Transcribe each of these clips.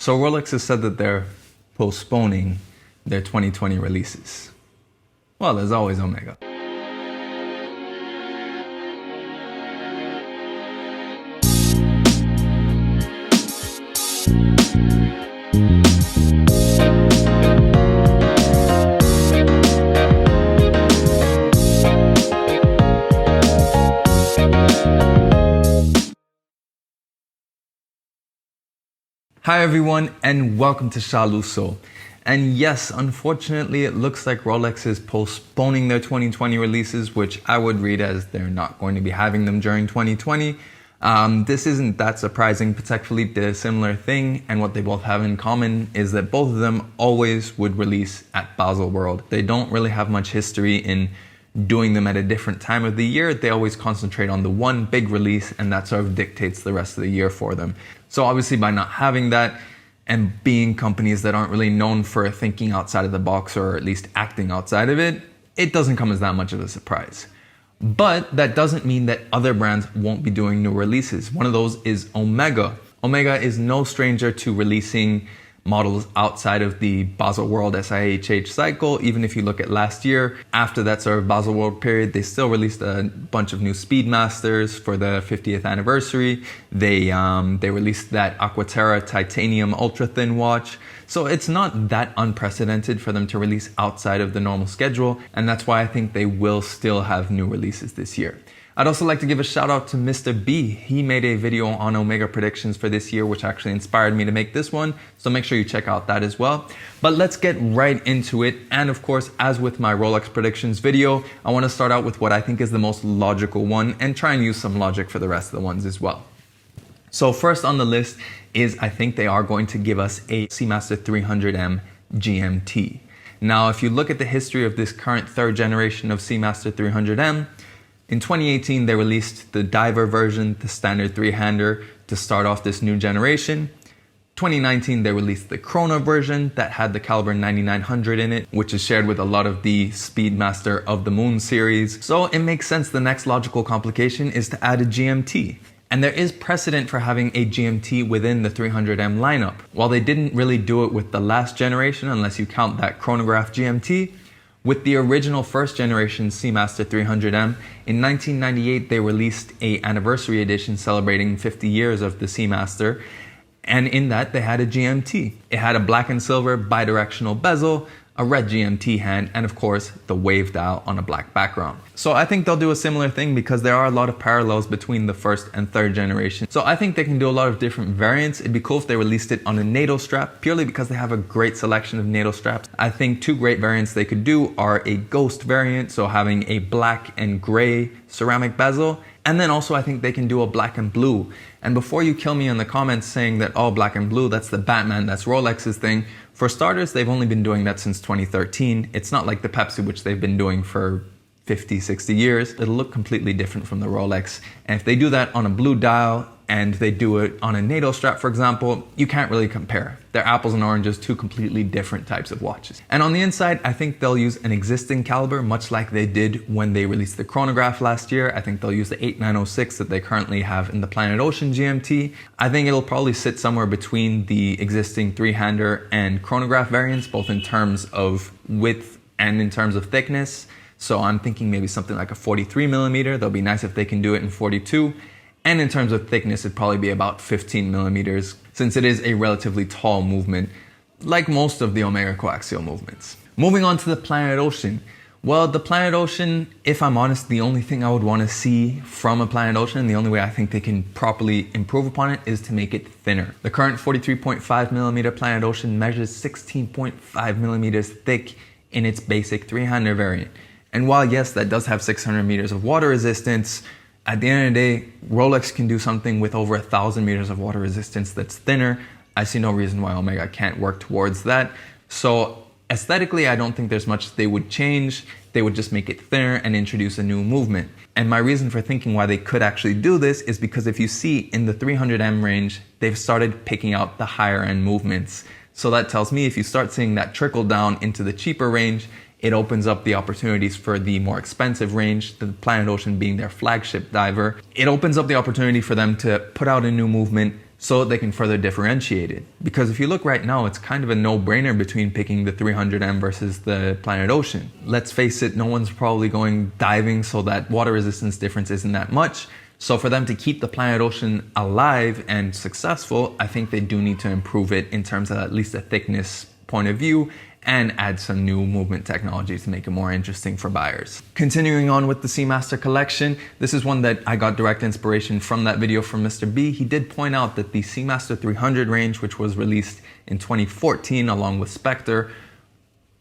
So Rolex has said that they're postponing their 2020 releases. Well, there's always Omega. Hi everyone and welcome to Shaluso. And yes, unfortunately it looks like Rolex is postponing their 2020 releases, which I would read as they're not going to be having them during 2020. This isn't that surprising. Patek Philippe did a similar thing, and what they both have in common is that both of them always would release at Baselworld. They don't really have much history in doing them at a different time of the year. They always concentrate on the one big release, and that sort of dictates the rest of the year for them. So obviously by not having that and being companies that aren't really known for thinking outside of the box, or at least acting outside of it, it doesn't come as that much of a surprise. But that doesn't mean that other brands won't be doing new releases. One of those is Omega. Omega is no stranger to releasing models outside of the Baselworld SIHH cycle. Even if you look at last year, after that sort of Baselworld period, they still released a bunch of new Speedmasters for the 50th anniversary. They released that Aquaterra titanium ultra thin watch. So it's not that unprecedented for them to release outside of the normal schedule, and that's why I think they will still have new releases this year. I'd also like to give a shout out to Mr. B. He made a video on Omega predictions for this year, which actually inspired me to make this one. So make sure you check out that as well. But let's get right into it. And of course, as with my Rolex predictions video, I want to start out with what I think is the most logical one and try and use some logic for the rest of the ones as well. So first on the list is, I think they are going to give us a Seamaster 300M GMT. Now, if you look at the history of this current third generation of Seamaster 300M, in 2018, they released the diver version, the standard three-hander, to start off this new generation. 2019, they released the Chrono version that had the Calibre 9900 in it, which is shared with a lot of the Speedmaster of the Moon series. So it makes sense the next logical complication is to add a GMT. And there is precedent for having a GMT within the 300M lineup. While they didn't really do it with the last generation, unless you count that chronograph GMT, with the original first generation Seamaster 300M, in 1998 they released an anniversary edition celebrating 50 years of the Seamaster, and in that they had a GMT. It had a black and silver bidirectional bezel, a red GMT hand, and of course the wave dial on a black background. So I think they'll do a similar thing because there are a lot of parallels between the first and third generation. So I think they can do a lot of different variants. It'd be cool if they released it on a NATO strap, purely because they have a great selection of NATO straps. I think two great variants they could do are a ghost variant, so having a black and gray ceramic bezel, and then also I think they can do a black and blue. And before you kill me in the comments saying that, oh, black and blue, that's the Batman, that's Rolex's thing. For starters, they've only been doing that since 2013. It's not like the Pepsi, which they've been doing for 50, 60 years. It'll look completely different from the Rolex. And if they do that on a blue dial and they do it on a NATO strap, for example, you can't really compare. They're apples and oranges, two completely different types of watches. And on the inside, I think they'll use an existing Calibre, much like they did when they released the chronograph last year. I think they'll use the 8906 that they currently have in the Planet Ocean GMT. I think it'll probably sit somewhere between the existing three-hander and chronograph variants, both in terms of width and in terms of thickness. So I'm thinking maybe something like a 43 millimeter. That'll be nice if they can do it in 42. And in terms of thickness, it'd probably be about 15 millimeters, since it is a relatively tall movement, like most of the Omega coaxial movements. Moving on to the Planet Ocean. Well, the Planet Ocean, if I'm honest, the only thing I would want to see from a Planet Ocean, the only way I think they can properly improve upon it, is to make it thinner. The current 43.5 millimeter Planet Ocean measures 16.5 millimeters thick in its basic three-hander variant. And while yes, that does have 600 meters of water resistance, at the end of the day, Rolex can do something with over 1,000 meters of water resistance that's thinner. I see no reason why Omega can't work towards that. So aesthetically, I don't think there's much they would change. They would just make it thinner and introduce a new movement. And my reason for thinking why they could actually do this is because if you see in the 300M range, they've started picking out the higher end movements. So that tells me if you start seeing that trickle down into the cheaper range, it opens up the opportunities for the more expensive range, the Planet Ocean being their flagship diver. It opens up the opportunity for them to put out a new movement, so they can further differentiate it. Because if you look right now, it's kind of a no-brainer between picking the 300M versus the Planet Ocean. Let's face it, no one's probably going diving, so that water resistance difference isn't that much. So for them to keep the Planet Ocean alive and successful, I think they do need to improve it in terms of at least a thickness point of view and add some new movement technology to make it more interesting for buyers. Continuing on with the Seamaster collection, this is one that I got direct inspiration from that video from Mr. B. He did point out that the Seamaster 300 range, which was released in 2014 along with Spectre,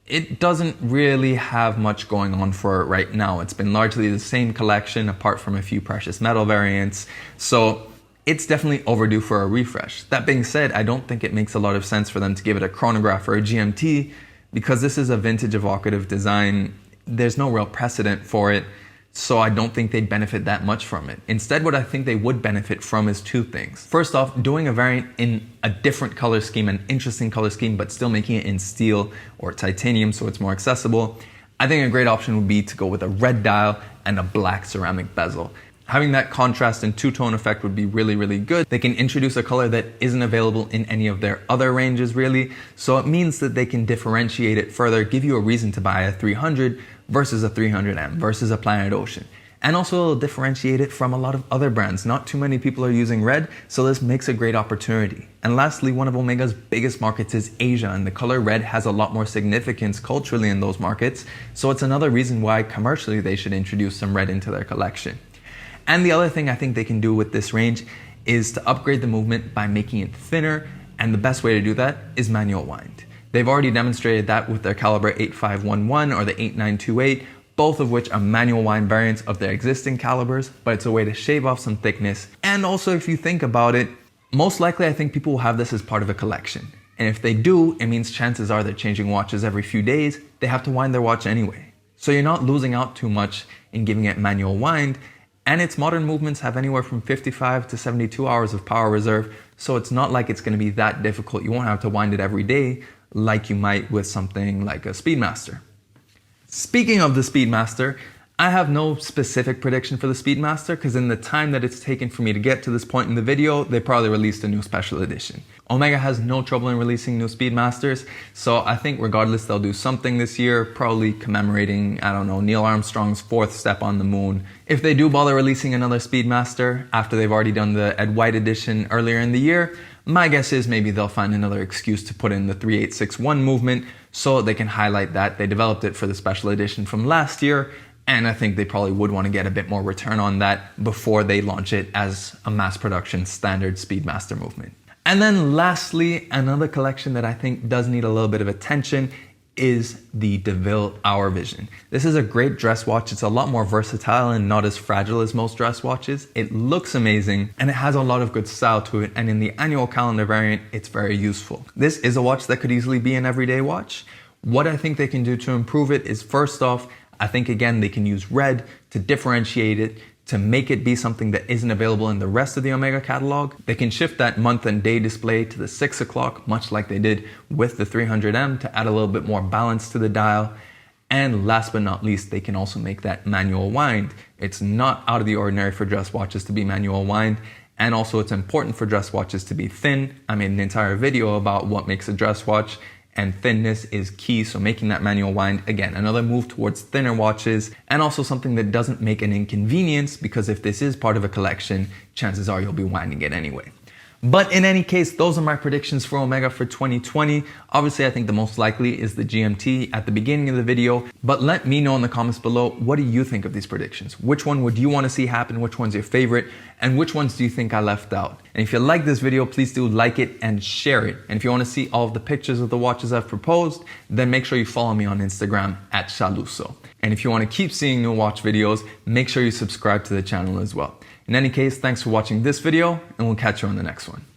it doesn't really have much going on for it right now. It's been largely the same collection apart from a few precious metal variants. So it's definitely overdue for a refresh. That being said, I don't think it makes a lot of sense for them to give it a chronograph or a GMT because this is a vintage evocative design. There's no real precedent for it, so I don't think they'd benefit that much from it. Instead, what I think they would benefit from is two things. First off, doing a variant in a different color scheme, an interesting color scheme, but still making it in steel or titanium so it's more accessible. I think a great option would be to go with a red dial and a black ceramic bezel. Having that contrast and two-tone effect would be really, really good. They can introduce a color that isn't available in any of their other ranges really, so it means that they can differentiate it further, give you a reason to buy a 300 versus a 300M versus a Planet Ocean. And also it'll differentiate it from a lot of other brands. Not too many people are using red, so this makes a great opportunity. And lastly, one of Omega's biggest markets is Asia, and the color red has a lot more significance culturally in those markets, so it's another reason why commercially they should introduce some red into their collection. And the other thing I think they can do with this range is to upgrade the movement by making it thinner, and the best way to do that is manual wind. They've already demonstrated that with their Calibre 8511 or the 8928, both of which are manual wind variants of their existing calibers, but it's a way to shave off some thickness. And also, if you think about it, most likely I think people will have this as part of a collection. And if they do, it means chances are they're changing watches every few days. They have to wind their watch anyway. So you're not losing out too much in giving it manual wind. And its modern movements have anywhere from 55 to 72 hours of power reserve, so it's not like it's going to be that difficult. You won't have to wind it every day like you might with something like a Speedmaster. Speaking of the Speedmaster, I have no specific prediction for the Speedmaster because in the time that it's taken for me to get to this point in the video, they probably released a new special edition. Omega has no trouble in releasing new Speedmasters, so I think regardless they'll do something this year, probably commemorating, I don't know, Neil Armstrong's 4th step on the moon. If they do bother releasing another Speedmaster after they've already done the Ed White edition earlier in the year, my guess is maybe they'll find another excuse to put in the 3861 movement so they can highlight that they developed it for the special edition from last year, and I think they probably would want to get a bit more return on that before they launch it as a mass production standard Speedmaster movement. And then lastly, another collection that I think does need a little bit of attention is the Ville Hour Vision. This is a great dress watch. It's a lot more versatile and not as fragile as most dress watches. It looks amazing and it has a lot of good style to it, and in the annual calendar variant, it's very useful. This is a watch that could easily be an everyday watch. What I think they can do to improve it is, first off, I think again they can use red to differentiate it, to make it be something that isn't available in the rest of the Omega catalog. They can shift that month and day display to the 6 o'clock, much like they did with the 300M, to add a little bit more balance to the dial. And last but not least, they can also make that manual wind. It's not out of the ordinary for dress watches to be manual wind, and also it's important for dress watches to be thin. I made an entire video about what makes a dress watch, and thinness is key, so making that manual wind, again, another move towards thinner watches, and also something that doesn't make an inconvenience, because if this is part of a collection, chances are you'll be winding it anyway. But in any case, those are my predictions for Omega for 2020. Obviously, I think the most likely is the GMT at the beginning of the video, but let me know in the comments below, what do you think of these predictions? Which one would you want to see happen? Which one's your favorite? And which ones do you think I left out? And if you like this video, please do like it and share it. And if you want to see all of the pictures of the watches I've proposed, then make sure you follow me on Instagram at Shaluso. And if you want to keep seeing new watch videos, make sure you subscribe to the channel as well. In any case, thanks for watching this video, and we'll catch you on the next one.